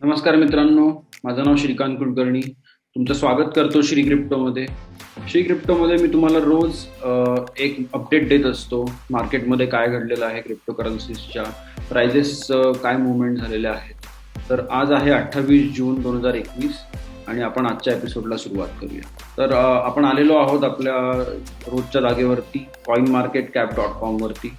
नमस्कार मित्रांनो, माझं नाव श्रीकांत कुलकर्णी. तुमचं स्वागत करतो श्री क्रिप्टोमध्ये. श्री क्रिप्टोमध्ये मी तुम्हाला रोज एक अपडेट देत असतो. मार्केटमध्ये काय घडलेलं आहे, क्रिप्टो करन्सीजच्या प्राइजेस काय मुवमेंट झालेल्या आहेत. तर आज आहे 28 जून 2021 आणि आपण आजच्या एपिसोडला सुरुवात करूया. तर आपण आलेलो आहोत आपल्या रोजच्या जागेवरती coinmarketcap.com वरती.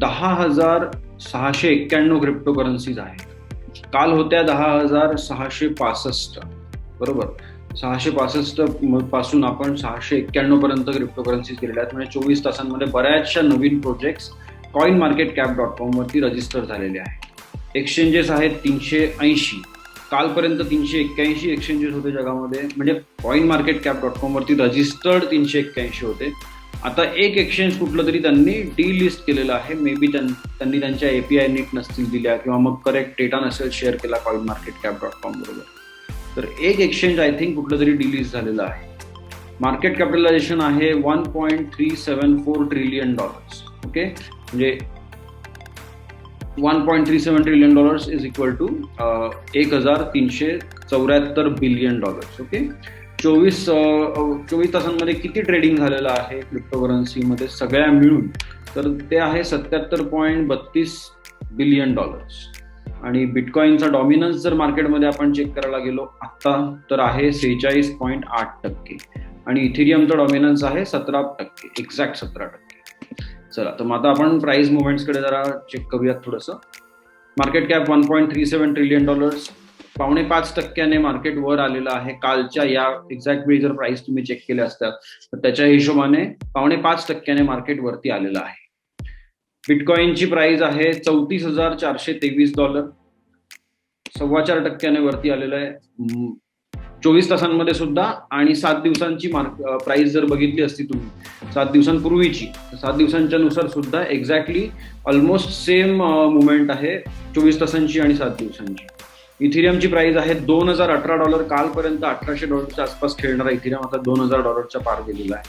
10,691 क्रिप्टो करन्सीज आहेत. काल होत्या 10,665. बरोबर, 665 पासून आपण 691 पर्यंत क्रिप्टो करन्सीज गेलेल्या आहेत. म्हणजे 24 तासांमध्ये बऱ्याचशा नवीन प्रोजेक्ट्स coinmarketcap.com वरती रजिस्टर झालेले आहेत. एक्सचेंजेस आहेत 380. कालपर्यंत 381 एक्सचेंजेस होते जगामध्ये. म्हणजे coinmarketcap.com वरती रजिस्टर्ड 381 होते. आता एक एक्सचेंज कुठलं तरी त्यांनी डिलिस्ट केलेलं आहे. मे बी त्यांनी त्यांच्या API नीट नसतील दिल्या किंवा मग करेक्ट डेटा नसेल शेअर केला coinmarketcap.com बरोबर. तर एक एक्सचेंज आय थिंक कुठलं तरी डिलिस्ट झालेलं आहे. मार्केट कॅपिटलायझेशन आहे $1.374 ट्रिलियन. ओके, म्हणजे $1.37 trillion is equal to 1,374 billion. Okay, 24 तासांमध्ये किती ट्रेडिंग झालेलं आहे क्रिप्टो करन्सीमध्ये सगळ्या मिळून, तर ते आहे $77.32 बिलियन. आणि बिटकॉईनचा डॉमिनन्स जर मार्केटमध्ये आपण चेक करायला गेलो आत्ता तर आहे 46.8% आणि इथिरियमचा डॉमिनन्स आहे 17%, एक्झॅक्ट 17%. चला, तर मग आता आपण प्राइस मुवमेंट्सकडे जरा चेक करूयात थोडंसं. मार्केट कॅप $1.37 ट्रिलियन, 5.5% मार्केट वर आलेलं आहे. कालच्या या एक्झॅक्ट वेळी जर प्राइस तुम्ही चेक केल्या असतात तर त्याच्या हिशोबाने 5.5% मार्केट वरती आलेलं आहे. बिटकॉईनची प्राइस आहे $34,423, 4.25% वरती आलेलं आहे 24 तासांमध्ये सुद्धा. आणि 7 दिवसांची प्राइस जर बघितली असती तुम्ही 7 दिवसांपूर्वीची, 7 दिवसांच्या नुसार सुद्धा एक्झॅक्टली ऑलमोस्ट सेम मुवमेंट आहे 24 तासांची आणि 7 दिवसांची. इथिरियमची प्राइस आहे $2,018. कालपर्यंत $1,800 आसपास खेळणारा इथिरियम आता $2,000 पार गेलेला आहे.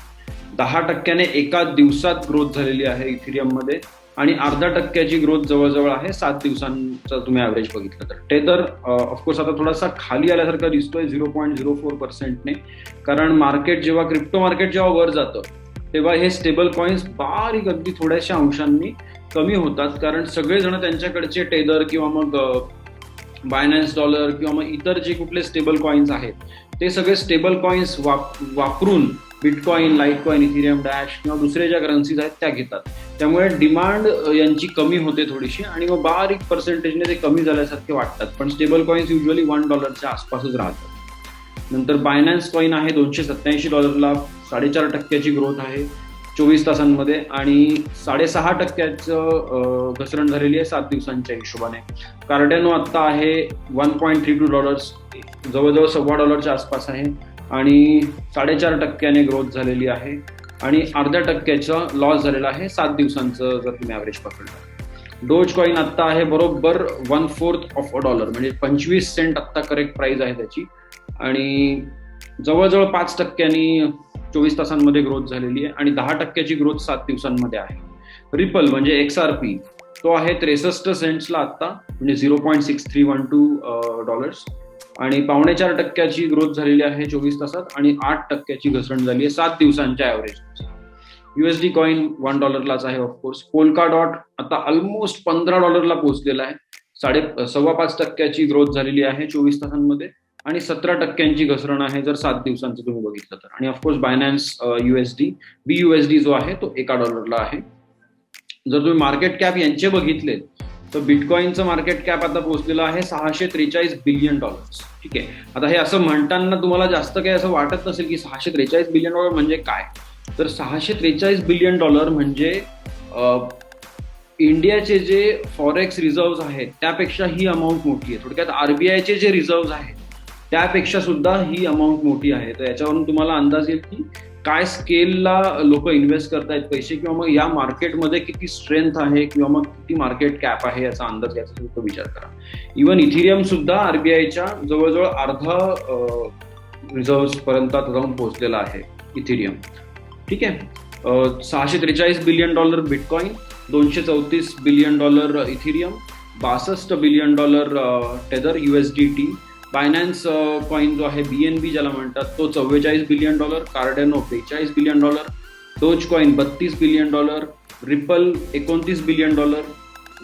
10% एका दिवसात ग्रोथ झालेली आहे इथिरियममध्ये आणि 0.5% ग्रोथ जवळजवळ आहे 7 दिवसांचा तुम्ही ॲव्हरेज बघितलं तर. टेथर ऑफकोर्स आता थोडासा खाली आल्यासारखा दिसतोय 0.04%ने. कारण मार्केट जेव्हा क्रिप्टो मार्केट जेव्हा वर जातं तेव्हा हे स्टेबल कॉइन्स बारीक अगदी थोड्याशा अंशांनी कमी होतात. कारण सगळेजण त्यांच्याकडचे टेथर किंवा मग बायनान्स डॉलर किंवा मग इतर जे कुठले स्टेबल कॉइन्स आहेत ते सगळे स्टेबल कॉइन्स वापरून बिटकॉइन, लाईटकॉइन, इथिरियम डॅश किंवा दुसरे ज्या करन्सीज आहेत त्या घेतात. त्यामुळे डिमांड यांची कमी होते थोडीशी आणि मग बारीक पर्सेंटेजने ते कमी झाल्यासारखे वाटतात. पण स्टेबल कॉइन्स युजली $1 आसपासच राहतात. नंतर बायनान्स कॉइन आहे $287, 4.5% ग्रोथ आहे 24 तासांमध्ये आणि 6.5% घसरण झालेली आहे 7 दिवसांच्या हिशोबाने. कार्डेनो आत्ता आहे $1.32, जवळजवळ $1.25 आसपास आहे आणि 4.5% ग्रोथ झालेली आहे आणि 0.5% लॉस झालेला आहे 7 दिवसांचं जर तुम्ही ॲव्हरेज पकडलं. डोज कॉइन आत्ता आहे बरोबर $0.25, म्हणजे 25 सेंट आत्ता करेक्ट प्राइस आहे त्याची आणि जवळजवळ 5% 24 तासांमध्ये ग्रोथ झालेली आहे आणि 10% ग्रोथ 7 दिवसांमध्ये आहे. रिपल म्हणजे XRP तो आहे 63 सेंट्सला आत्ता, म्हणजे $0.6312 आणि 4.25% ग्रोथ झालेली आहे 24 तासात आणि 8% घसरण झाली आहे 7 दिवसांच्या ॲव्हरेज. USD कॉइन $1 आहे ऑफकोर्स. पोल्काडॉट आता ऑलमोस्ट $15 पोहोचलेला आहे. 5.25% ग्रोथ झालेली आहे 24 तासांमध्ये आणि 17% घसरण आहे जर 7 दिवसांचं तुम्ही बघितलं तर. आणि ऑफकोर्स बायनान्स BUSD जो आहे तो $1 आहे. जर तुम्ही मार्केट कॅप यांचे बघितले तर बिटकॉइनचं मार्केट कॅप आता पोहोचलेलं आहे $643 बिलियन. ठीक आहे, आता हे असं म्हणताना तुम्हाला जास्त काही असं वाटत नसेल की $643 बिलियन म्हणजे काय. तर $643 बिलियन म्हणजे इंडियाचे जे फॉरेक्स रिझर्व्ह आहेत त्यापेक्षा ही अमाऊंट मोठी आहे. थोडक्यात RBIचे जे रिझर्व्ह आहेत त्यापेक्षा सुद्धा ही अमाऊंट मोठी आहे. तर याच्यावरून तुम्हाला अंदाज येईल की काय स्केलला लोक इन्व्हेस्ट करतायत पैसे किंवा मग या मार्केटमध्ये किती स्ट्रेंथ आहे किंवा मग किती मार्केट कॅप आहे याचा अंदाज घ्यायचा तो विचार करा. इव्हन इथिरियम सुद्धा RBIच्या जवळजवळ अर्धा रिझर्व्ह पर्यंत जाऊन पोहोचलेला आहे इथिरियम. ठीक आहे, $643 billion bitcoin $234 billion Ethereum, $62 billion Tether USDT. Binance coin जो आहे BNB ज्याला म्हणतात तो $44 billion, Cardano $42 billion, Dogecoin $32 billion, Ripple $29 billion,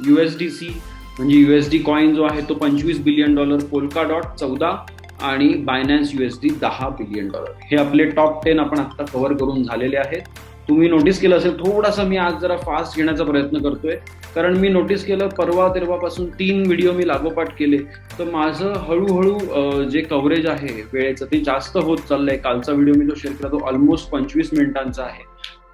USDC म्हणजे USD कॉइन जो आहे तो $25 बिलियन, पोल्काडॉट 14 आणि बायनान्स USD $10 बिलियन. हे आपले टॉप 10 आपण आता कव्हर करून झालेले आहेत. तुम्ही नोटीस केलं असेल थोडासा मी आज जरा फास्ट घेण्याचा प्रयत्न करतोय, कारण मी नोटीस केलं परवा तेरवापासून 3 व्हिडिओ मी लागोपाठ केले, तर माझं हळूहळू जे कव्हरेज आहे वेळेचं ते जास्त होत चाललंय. कालचा व्हिडिओ मी जो शेअर केला तो ऑलमोस्ट 25 मिनिटांचा आहे.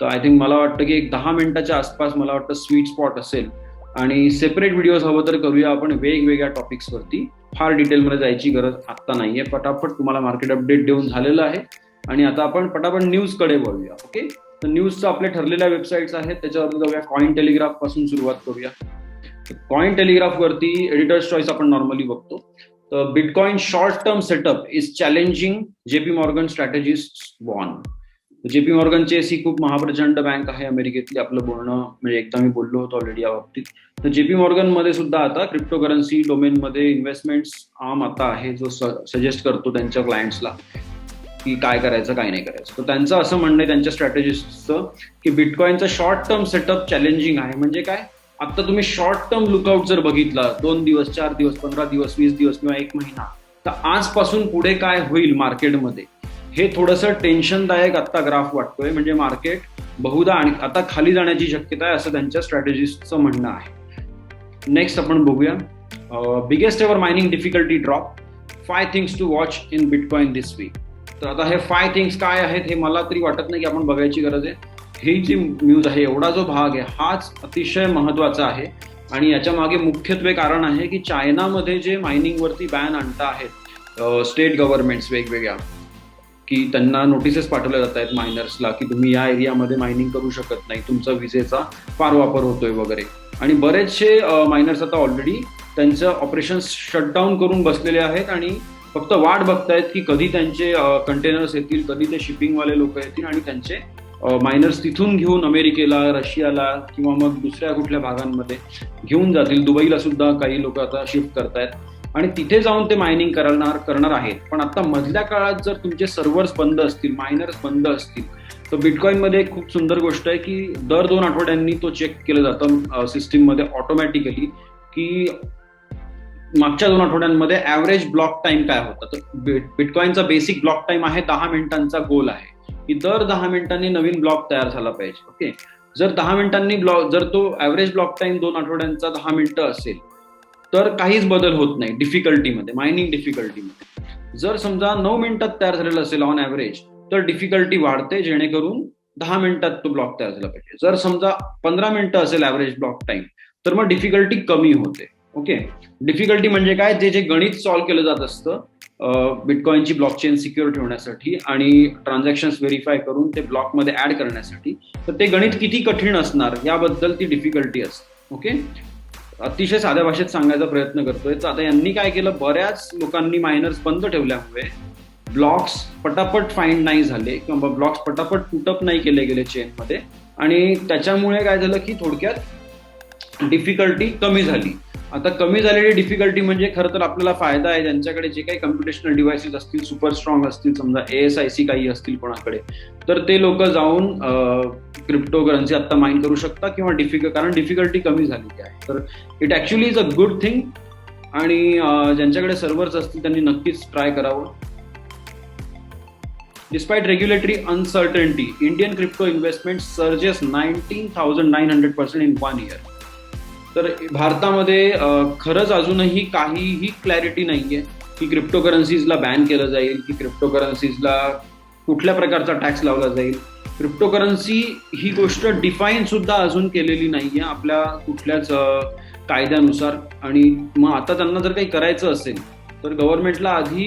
तर आय थिंक मला वाटतं की एक 10 मिनिटाच्या आसपास मला वाटतं स्वीट स्पॉट असेल. आणि सेपरेट व्हिडिओज हवं तर करूया आपण वेगवेगळ्या टॉपिक्सवरती. फार डिटेलमध्ये जायची गरज आत्ता नाहीये. पटापट तुम्हाला मार्केट अपडेट देऊन झालेलं आहे आणि आता आपण पटापट न्यूजकडे वळूया. ओके, तर न्यूजचं आपल्या ठरलेल्या वेबसाईट्स आहेत त्याच्यावर जाऊया. कॉइन टेलिग्राफ पासून सुरुवात करूया. कॉइन टेलिग्राफ वरती एडिटर्स चॉईस आपण नॉर्मली बघतो. तर bitcoin short term setup is challenging JP Morgan strategist warn. JP मॉर्गनची ही खूप महाप्रचंड बँक आहे अमेरिकेतली. आपलं बोलणं म्हणजे एकदा मी बोललो होतो ऑलरेडी या बाबतीत. तर JP मॉर्गन मध्ये सुद्धा आता क्रिप्टोकरन्सी डोमेन मध्ये इन्व्हेस्टमेंट्स आम आता आहे जो सजेस्ट करतो त्यांच्या क्लायंट्सला की काय करायचं काय नाही करायचं. तर त्यांचं असं म्हणणं आहे त्यांच्या स्ट्रॅटेजिस्टचं की बिटकॉइनचं शॉर्ट टर्म सेटअप चॅलेंजिंग आहे. म्हणजे काय, आता तुम्ही शॉर्ट टर्म लुकआउट जर बघितला 2 दिवस 4 दिवस 15 दिवस 20 दिवस किंवा 1 महिना, तर आजपासून पुढे काय होईल मार्केटमध्ये हे थोडंसं टेन्शनदायक आता ग्राफ वाटतोय. म्हणजे मार्केट बहुधा आणि आता खाली जाण्याची शक्यता आहे असं त्यांच्या स्ट्रॅटेजिस्टचं म्हणणं आहे. नेक्स्ट आपण बघूया biggest ever mining difficulty drop, 5 things to watch in bitcoin this week. तर आता हे 5 थिंग्स काय आहेत हे मला तरी वाटत नाही की आपण बघायची गरज आहे. ही जी न्यूज आहे एवढा जो भाग आहे हाच अतिशय महत्वाचा आहे आणि याच्या मागे मुख्यत्वे कारण आहे की चायनामध्ये जे मायनिंगवरती बॅन आणता आहेत स्टेट गव्हर्नमेंट्स वेगवेगळ्या, की त्यांना नोटिसेस पाठवल्या जात आहेत मायनर्सला की तुम्ही या एरियामध्ये मायनिंग करू शकत नाही, तुमचा विजेचा फार वापर होतोय वगैरे. आणि बरेचसे मायनर्स आता ऑलरेडी त्यांचं ऑपरेशन्स शटडाऊन करून बसलेले आहेत आणि फक्त वाट बघतायत की कधी त्यांचे कंटेनर्स येतील, कधी ते शिपिंगवाले लोक येतील आणि त्यांचे मायनर्स तिथून घेऊन अमेरिकेला, रशियाला किंवा मग दुसऱ्या कुठल्या भागांमध्ये घेऊन जातील. दुबईला सुद्धा काही लोक आता शिफ्ट करतायत आणि तिथे जाऊन ते मायनिंग करणार आहेत. पण आता मधल्या काळात जर तुमचे सर्व्हर्स बंद असतील, मायनर्स बंद असतील, तर बिटकॉइनमध्ये एक खूप सुंदर गोष्ट आहे की दर 2 आठवड्यांनी तो चेक केलं जातं सिस्टीममध्ये ऑटोमॅटिकली की मागच्या 2 आठवड्यांमध्ये ॲव्हरेज ब्लॉक टाइम काय होता. तर बिटकॉइनचा बेसिक ब्लॉक टाइम आहे 10 मिनिटांचा गोल आहे की दर 10 मिनिटांनी नवीन ब्लॉक तयार झाला पाहिजे. ओके, जर 10 मिनिटांनी जर तो ॲव्हरेज ब्लॉक टाइम 2 आठवड्यांचा 10 मिनिटं असेल तर काहीच बदल होत नाही डिफिकल्टीमध्ये, मायनिंग डिफिकल्टीमध्ये. जर समजा 9 मिनिटात तयार झालेला असेल ऑन ॲव्हरेज तर डिफिकल्टी वाढते जेणेकरून 10 मिनिटात तो ब्लॉक तयार झाला पाहिजे. जर समजा 15 मिनिटं असेल ॲव्हरेज ब्लॉक टाइम तर मग डिफिकल्टी कमी होते. ओके, डिफिकल्टी म्हणजे काय, जे गणित सॉल्व्ह केलं जात असतं बिटकॉइनची ब्लॉकचेन सिक्युअर ठेवण्यासाठी आणि ट्रान्झॅक्शन्स व्हेरीफाय करून ते ब्लॉकमध्ये ऍड करण्यासाठी, तर ते गणित किती कठीण असणार याबद्दल ती डिफिकल्टी असते. ओके, अतिशय साध्या भाषेत सांगायचा प्रयत्न करतोय. तर आता यांनी काय केलं, बऱ्याच लोकांनी मायनर्स बंद ठेवल्यामुळे ब्लॉक्स पटापट फाइंड नाही झाले किंवा ब्लॉक्स पटापट पुटअप नाही केले गेले चेनमध्ये आणि त्याच्यामुळे काय झालं की थोडक्यात डिफिकल्टी कमी झाली. आता कमी झालेली डिफिकल्टी म्हणजे खरं तर आपल्याला फायदा आहे ज्यांच्याकडे जे काही कम्प्युटेशनल डिव्हाइसेस असतील, सुपर स्ट्रॉंग असतील, समजा ASIC काही असतील कोणाकडे, तर ते लोक जाऊन क्रिप्टोकरन्सी आता माइन करू शकतात किंवा कारण डिफिकल्टी कमी झालेली आहे. तर it actually is a good thing आणि ज्यांच्याकडे सर्व्हर्स असतील त्यांनी नक्कीच ट्राय करावं. Despite regulatory uncertainty, Indian crypto investment surges 19,900% in 1 year. तर भारतामध्ये खरंच अजूनही काहीही क्लॅरिटी नाहीये की क्रिप्टोकरन्सीजला बॅन केलं जाईल की क्रिप्टोकरन्सीजला कुठल्या प्रकारचा टॅक्स लावला जाईल. क्रिप्टोकरन्सी ही गोष्ट डिफाईन सुद्धा अजून केलेली नाहीये आपल्या कुठल्याच कायद्यानुसार. आणि मग आता त्यांना जर काही करायचं असेल तर गव्हर्नमेंटला आधी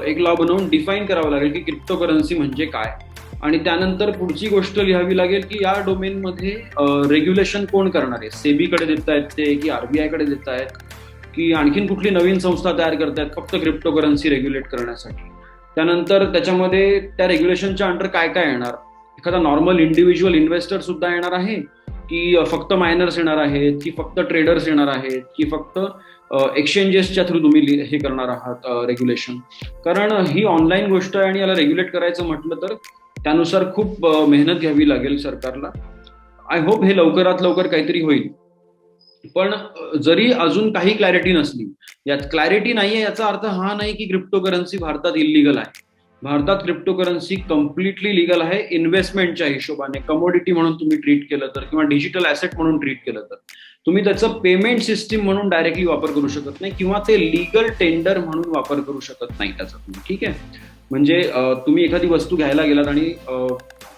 एक लॉ बनवून डिफाईन करावं लागेल की क्रिप्टोकरन्सी म्हणजे काय आणि त्यानंतर पुढची गोष्ट लिहावी लागेल की या डोमेनमध्ये रेग्युलेशन कोण करणार आहे. सेबीकडे देत आहेत ते की RBI कडे देत आहेत की आणखीन कुठली नवीन संस्था तयार करतायत फक्त क्रिप्टोकरन्सी रेग्युलेट करण्यासाठी. त्यानंतर त्याच्यामध्ये त्या रेग्युलेशनच्या अंडर काय काय येणार, एखादा नॉर्मल इंडिव्हिज्युअल इन्व्हेस्टर सुद्धा येणार आहे की फक्त मायनर्स येणार आहेत, की फक्त ट्रेडर्स येणार आहेत, की फक्त एक्सचेंजेसच्या थ्रू तुम्ही हे करणार आहात रेग्युलेशन. कारण ही ऑनलाईन गोष्ट आहे आणि याला रेग्युलेट करायचं म्हटलं तर त्यानुसार खूप मेहनत घ्यावी लागेल सरकारला. आय होप हे लवकरात लवकर काहीतरी होईल. पण जरी अजून काही क्लॅरिटी नसली, यात क्लॅरिटी नाहीये याचा अर्थ हा नाही की क्रिप्टोकरन्सी भारतात इलिगल आहे. भारतात क्रिप्टोकरन्सी कम्प्लिटली लिगल आहे इन्व्हेस्टमेंटच्या हिशोबाने. कमोडिटी म्हणून तुम्ही ट्रीट केलं तर किंवा डिजिटल ऍसेट म्हणून ट्रीट केलं तर तुम्ही त्याचं पेमेंट सिस्टीम म्हणून डायरेक्टली वापर करू शकत नाही किंवा ते लिगल टेंडर म्हणून वापर करू शकत नाही त्याचा तुम्ही. ठीक आहे, म्हणजे तुम्ही एखादी वस्तू घ्यायला गेलात आणि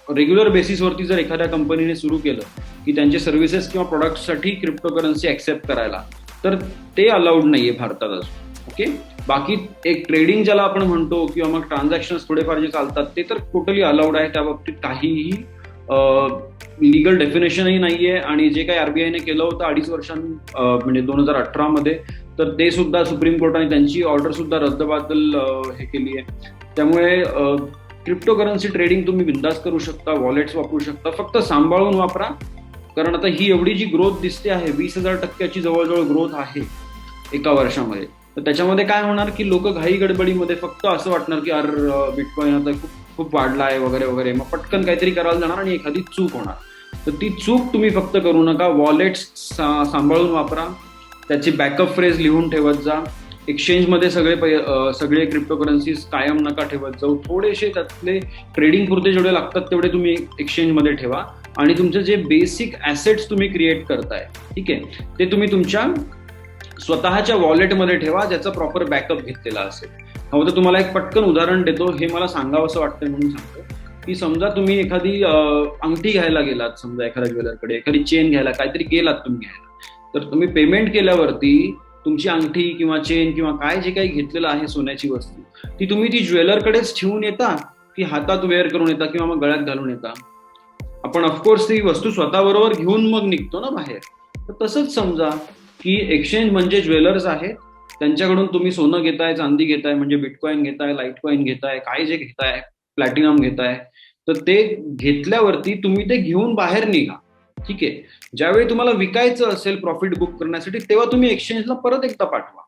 रेग्युलर बेसिसवरती जर एखाद्या कंपनीने सुरू केलं की त्यांचे सर्व्हिसेस किंवा प्रोडक्टसाठी क्रिप्टोकरन्सी ऍक्सेप्ट करायला, तर ते अलाउड नाहीये भारतात अजून. ओके, बाकी एक ट्रेडिंग ज्याला आपण म्हणतो किंवा मग ट्रान्झॅक्शन थोडेफार जे चालतात ते तर टोटली अलाउड आहे. त्या बाबतीत काहीही लिगल डेफिनेशनही नाहीये. आणि जे काही आरबीआयने केलं होतं 2.5 म्हणजे 2018 मध्ये, तर ते सुद्धा सुप्रीम कोर्टाने त्यांची ऑर्डर सुद्धा रद्दबातल हे केली आहे. त्यामुळे क्रिप्टोकरन्सी ट्रेडिंग तुम्ही बिंदास करू शकता, वॉलेट्स वापरू शकता, फक्त सांभाळून वापरा. कारण आता ही एवढी जी ग्रोथ दिसते आहे, 20,000% जवळजवळ ग्रोथ आहे एका वर्षामध्ये, तर त्याच्यामध्ये काय होणार की लोक घाई गडबडीमध्ये फक्त असं वाटणार की बिटकॉइन आता खूप वाढला आहे वगैरे वगैरे, मग पटकन काहीतरी करायला जाणार आणि एखादी चूक होणार. तर ती चूक तुम्ही फक्त करू नका. वॉलेट्स सांभाळून वापरा, त्याची बॅकअप फ्रेज लिहून ठेवत जा. एक्सचेंजमध्ये सगळे क्रिप्टोकरन्सीज कायम नका ठेवत जाऊ. थोडेसे त्यातले ट्रेडिंग पुरते जेवढे लागतात तेवढे तुम्ही एक्सचेंजमध्ये ठेवा. आणि तुमचे जे बेसिक ॲसेट्स तुम्ही क्रिएट करताय, ठीक आहे, ते तुम्ही तुमच्या स्वतःच्या वॉलेटमध्ये ठेवा, ज्याचा प्रॉपर बॅकअप घेतलेला असेल. हवं तर तुम्हाला एक पटकन उदाहरण देतो, हे मला सांगावं असं वाटतंय म्हणून सांगतो. की समजा तुम्ही एखादी अंगठी घ्यायला गेलात, समजा एखाद्या ज्वेलरकडे एखादी चेन घ्यायला काहीतरी गेलात तुम्ही घ्यायला, तर तुम्ही पेमेंट केल्यावरती तुमची अंगठी किंवा चेन किंवा काय जे काही घेतलेलं आहे सोन्याची वस्तू, ती तुम्ही ती ज्वेलरकडेच ठेवून येता की हातात वेअर करून येता किंवा मग गळ्यात घालून येता. आपण ऑफकोर्स ती वस्तू स्वतःबरोबर घेऊन मग निघतो ना बाहेर. तर तसंच समजा की एक्सचेंज म्हणजे ज्वेलर्स आहेत, त्यांच्याकडून तुम्ही सोनं घेताय, चांदी घेताय, म्हणजे बिटकॉइन घेताय, लाईटकॉइन घेताय, काय जे घेताय, प्लॅटिनम घेताय, तर ते घेतल्यावरती तुम्ही ते घेऊन बाहेर निघा. ठीक आहे, ज्यावेळी तुम्हाला विकायचं असेल प्रॉफिट बुक करण्यासाठी, तेव्हा तुम्ही एक्सचेंजला परत एकदा पाठवा.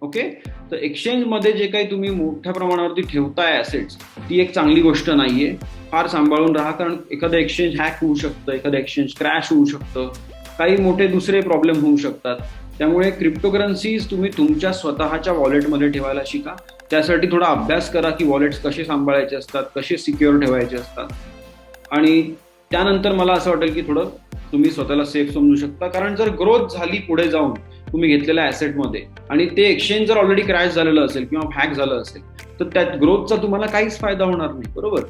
ओके, तर एक्सचेंजमध्ये जे काही तुम्ही मोठ्या प्रमाणावरती ठेवताय ऍसेट्स, ती एक चांगली गोष्ट नाहीये. फार सांभाळून राहा, कारण एखादं एक्सचेंज हॅक होऊ शकतं, एखादं एक्सचेंज क्रॅश होऊ शकतं, काही मोठे दुसरे प्रॉब्लेम होऊ शकतात. त्यामुळे क्रिप्टोकरन्सीज तुम्ही तुमच्या स्वतःच्या वॉलेटमध्ये ठेवायला शिका. त्यासाठी थोडा अभ्यास करा की वॉलेट्स कसे सांभाळायचे असतात, कसे सिक्युअर ठेवायचे असतात. आणि त्यानंतर मला असं वाटेल की थोडं तुम्ही स्वतःला सेफ समजू शकता. कारण जर ग्रोथ झाली पुढे जाऊन तुम्ही घेतलेल्या ऍसेटमध्ये आणि ते एक्सचेंज जर ऑलरेडी क्रॅश झालेलं असेल किंवा हॅक झालं असेल, तर त्या ग्रोथचा तुम्हाला काहीच फायदा होणार नाही. बरोबर,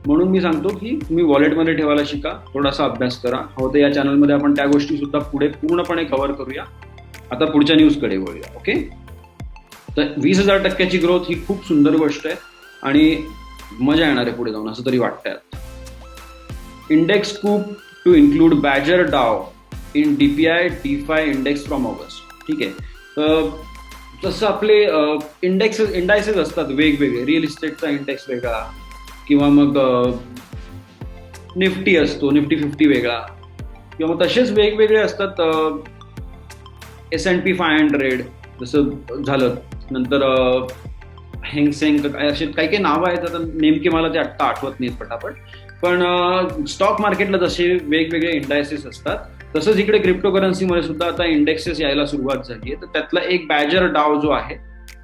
म्हणून मी सांगतो की तुम्ही वॉलेटमध्ये ठेवायला शिका, थोडासा अभ्यास करा. हवं तर या चॅनलमध्ये आपण त्या गोष्टी सुद्धा पुढे पूर्णपणे कव्हर करूया. आता पुढच्या न्यूजकडे वळूया. ओके, तर 20,000% ग्रोथ ही खूप सुंदर गोष्ट आहे आणि मजा येणार आहे पुढे जाऊन, असं तरी वाटतंय. इंडेक्स स्कूप टू इन्क्लूड बॅजर डाव in DPI DeFi index from August. ठीक आहे, तर जसं आपले इंडायसेस असतात वेगवेगळे, रिअल इस्टेटचा इंडेक्स वेगळा किंवा मग निफ्टी असतो, निफ्टी 50 वेगळा, किंवा मग तसेच वेगवेगळे असतात. S&P 500 जसं झालं, नंतर हेंगसेंग, असे काही काही नावं आहेत, आता नेमके मला ते आत्ता आठवत नाहीत पटापट. पण स्टॉक मार्केटला जसे वेगवेगळे इंडायसेस असतात, तसंच इकडे क्रिप्टोकरन्सीमध्ये सुद्धा आता इंडेक्सेस यायला सुरुवात झाली आहे. तर त्यातला एक बॅजर डाव जो आहे,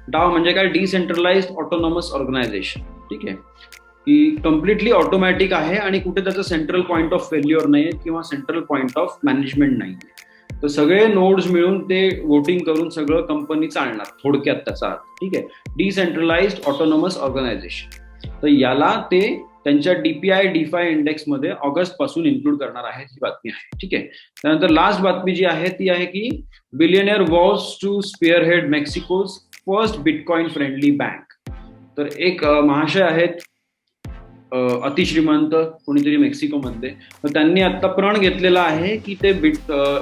डाव म्हणजे काय, डिसेंट्रलाइज्ड ऑटोनॉमस ऑर्गनायझेशन. ठीक आहे, की कम्प्लिटली ऑटोमॅटिक आहे आणि कुठे त्याचं सेंट्रल पॉईंट ऑफ फेल्युअर नाही किंवा सेंट्रल पॉईंट ऑफ मॅनेजमेंट नाही. तर सगळे नोड्स मिळून ते वोटिंग करून सगळं कंपनी चालणार, थोडक्यात त्याचा अर्थ. ठीक आहे, डिसेंट्रलाइज्ड ऑटोनॉमस ऑर्गनायझेशन. तर याला ते त्यांच्या DPI DeFi इंडेक्समध्ये ऑगस्ट पासून इन्क्लूड करणार आहेत, ही बातमी आहे. ठीक आहे, त्यानंतर लास्ट बातमी जी आहे ती आहे की billionaire was to spearhead Mexico's first bitcoin friendly bank. तर एक महाशय आहेत, अतिश्रीमंत, कोणीतरी मेक्सिकोमध्ये, तर त्यांनी आता प्रण घेतलेला आहे की ते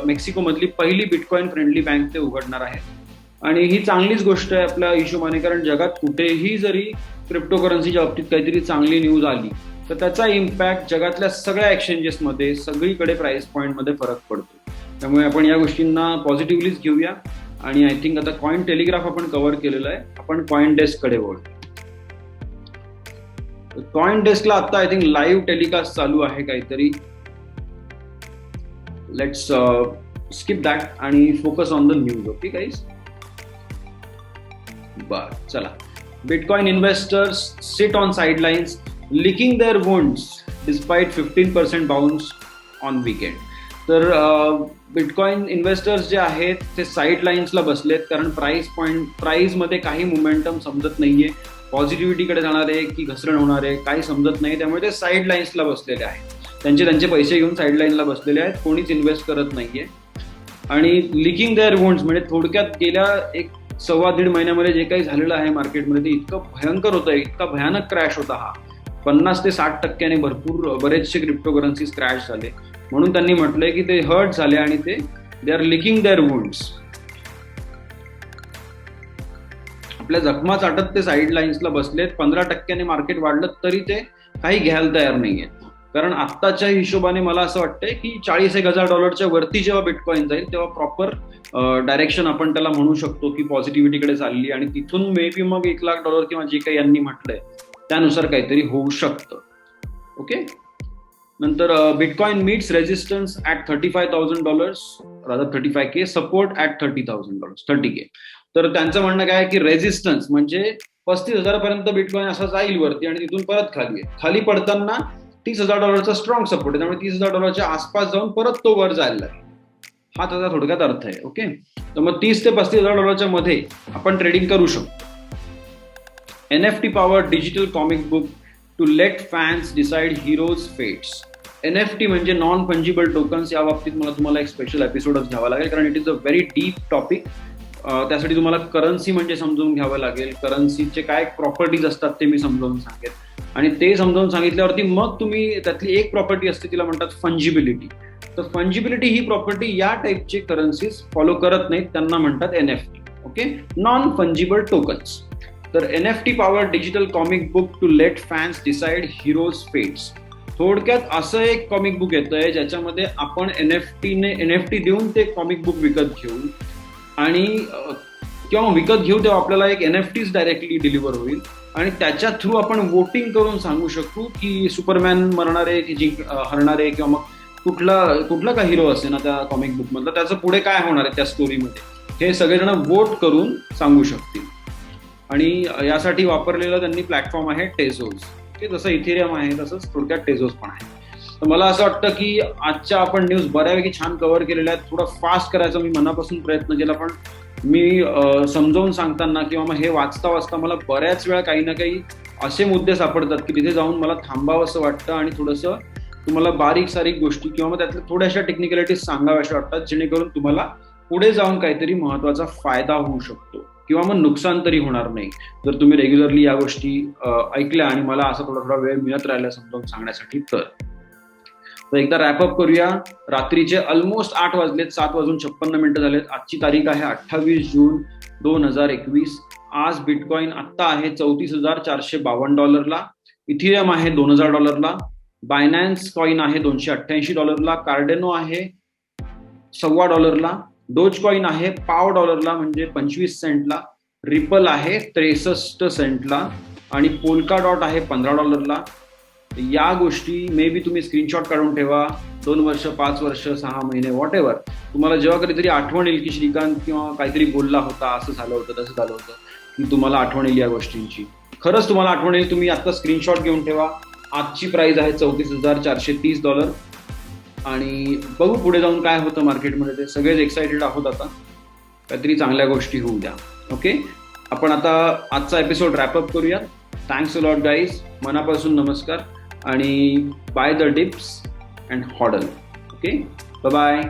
मेक्सिकोमधली पहिली बिटकॉइन फ्रेंडली बँक ते उघडणार आहेत. आणि ही चांगलीच गोष्ट आहे आपल्या हिशोबाने, कारण जगात कुठेही जरी क्रिप्टोकरन्सीच्या बाबतीत काहीतरी चांगली न्यूज आली तर त्याचा इम्पॅक्ट जगातल्या सगळ्या एक्सचेंजेसमध्ये सगळीकडे प्राइस पॉईंटमध्ये फरक पडतो. त्यामुळे आपण या गोष्टींना पॉझिटिव्हलीच घेऊया. आणि आय थिंक आता कॉइन टेलिग्राफ आपण कव्हर केलेलं आहे. आपण कॉइन डेस्ककडे वळू. कॉइन डेस्कला आता आय थिंक लाईव्ह टेलिकास्ट चालू आहे काहीतरी. लेट्स स्किप दॅट आणि focus on the news. Okay guys. बर चला. Bitcoin investors sit on sidelines licking their wounds despite 15% bounce on weekend. तर बिटकॉइन इन्व्हेस्टर्स जे आहेत ते साईड लाईन्सला बसलेत, कारण प्राइसमध्ये काही मोमेंटम समजत नाहीये. पॉझिटिव्हिटीकडे जाणार आहे की घसरण होणार आहे काही समजत नाही. त्यामुळे ते साईड लाईन्सला बसलेले आहेत. त्यांचे पैसे घेऊन साईड लाईनला बसलेले आहेत. कोणीच इन्व्हेस्ट करत नाहीये. आणि लिकिंग देअर वुंड्स म्हणजे थोडक्यात गेल्या 1.25 महिन्यामध्ये जे काही झालेलं आहे मार्केटमध्ये ते इतकं भयंकर होतं, इतका भयानक क्रॅश होता हा. 50 ते 60% बरेचसे क्रिप्टोकरन्सीज क्रॅश झाले. म्हणून त्यांनी म्हटलंय की ते हर्ट झाले आणि they are licking their wounds. आपल्या जखमा चाटत ते साईड लाईन्सला बसलेत. 15% मार्केट वाढलं तरी ते काही घ्यायला तयार नाहीये. कारण आत्ताच्या हिशोबाने मला असं वाटतंय की $40,000 वरती जेव्हा बिटकॉइन जाईल तेव्हा प्रॉपर डायरेक्शन आपण त्याला म्हणू शकतो की पॉझिटिव्हिटीकडे चालली. आणि तिथून मे बी मग $1,00,000 किंवा जे काही यांनी म्हटलंय त्यानुसार काहीतरी होऊ शकतं. ओके. नंतर bitcoin meats resistance at $35,000 rather 35K, support at $30,000 30K. तर त्यांचं म्हणणं काय आहे की रेजिस्टन्स म्हणजे 35,000 पर्यंत बिटकॉइन असा जाईल वरती आणि तिथून परत खाली पडताना $30,000 स्ट्रॉंग सपोर्ट आहे. त्यामुळे $30,000 आसपास जाऊन परत तो वर जायला लागेल. हा त्याचा थोडक्यात अर्थ आहे. ओके. तर मग $30,000 ते $35,000 मध्ये आपण ट्रेडिंग करू शकतो. NFT powered digital comic book to let fans decide heroes' fates. NFT म्हणजे नॉन फंजिबल टोकन्स. या बाबतीत मला तुम्हाला एक स्पेशल एपिसोडच घ्यावा लागेल, कारण it is a very deep topic. त्यासाठी तुम्हाला करन्सी म्हणजे समजून घ्यावं लागेल. करन्सीचे काय प्रॉपर्टीज असतात ते मी समजावून सांगेन. आणि ते समजावून सांगितल्यावरती मग तुम्ही त्यातली एक प्रॉपर्टी असते तिला म्हणतात फंजिबिलिटी. तर फंजिबिलिटी ही प्रॉपर्टी या टाईपचे करन्सीज फॉलो करत नाहीत, त्यांना म्हणतात NFT. Okay. Non fungible tokens. तर NFT powered digital comic book to let fans decide heroes fates. थोडक्यात असं एक कॉमिक बुक येतंय ज्याच्यामध्ये आपण NFT देऊन ते कॉमिक बुक विकत घेऊ आणि किंवा विकत घेऊ तेव्हा आपल्याला एक NFTच डायरेक्टली डिलिव्हर होईल आणि त्याच्या थ्रू आपण वोटिंग करून सांगू शकू की सुपरमॅन मरणार आहे की हरणार आहे किंवा मग कुठला का हिरो असेल ना त्या कॉमिक बुक मधला त्याचं पुढे काय होणार आहे त्या स्टोरीमध्ये हे सगळेजण वोट करून सांगू शकतील. आणि यासाठी वापरलेलं त्यांनी प्लॅटफॉर्म आहे टेझोस. ते जसं इथेरियम आहे तसंच थोडक्यात टेझोस पण आहे. तर मला असं वाटतं की आजच्या आपण न्यूज बऱ्यापैकी छान कव्हर केलेल्या आहेत. थोडं फास्ट करायचा मी मनापासून प्रयत्न केला, पण मी समजावून सांगताना किंवा मग हे वाचता मला बऱ्याच वेळा काही ना काही असे मुद्दे सापडतात की तिथे जाऊन मला थांबावं असं वाटतं आणि थोडंसं तुम्हाला बारीक सारीक गोष्टी किंवा मग त्यातल्या थोड्याशा टेक्निकॅलिटीज सांगाव्याशा वाटतात, जेणेकरून तुम्हाला पुढे जाऊन काहीतरी महत्वाचा फायदा होऊ शकतो किंवा मग नुकसान तरी होणार नाही जर तुम्ही रेग्युलरली या गोष्टी ऐकल्या आणि मला असा थोडा वेळ मिळत राहिला समजावून सांगण्यासाठी. तर एकदा रॅपअप करूया. रात्रीचे ऑलमोस्ट 8 वाजलेत, 7:56 झालेत. आजची तारीख आहे 28 जून 2021. आज बिटकॉइन आत्ता आहे $34,452. इथिरियम आहे $2,000. बायनान्स कॉइन आहे $288. कार्डेनो आहे $1.25. डोज कॉइन आहे $0.5 म्हणजे 25 सेंटला. रिपल आहे 63 सेंटला आणि पोल्का डॉट आहे $15. या गोष्टी मे बी तुम्ही स्क्रीनशॉट काढून ठेवा. 2 वर्ष 5 वर्ष 6 महिने व्हॉट एव्हर तुम्हाला जेव्हा कधीतरी आठवण येईल की श्रीकांत किंवा काहीतरी बोलला होता, असं झालं होतं तसं झालं होतं, की तुम्हाला आठवण येईल या गोष्टींची. खरंच तुम्हाला आठवण येईल. तुम्ही आता स्क्रीनशॉट घेऊन ठेवा. आजची प्राइस आहे $34,430 आणि बघू पुढे जाऊन काय होतं मार्केटमध्ये. ते सगळेच एक्साइटेड आहोत. आता काहीतरी चांगल्या गोष्टी होऊ द्या. ओके. आपण आता आजचा एपिसोड रॅपअप करूया. Thanks a lot guys. मनापासून नमस्कार आणि buy the dips and hodl. Okay. Bye.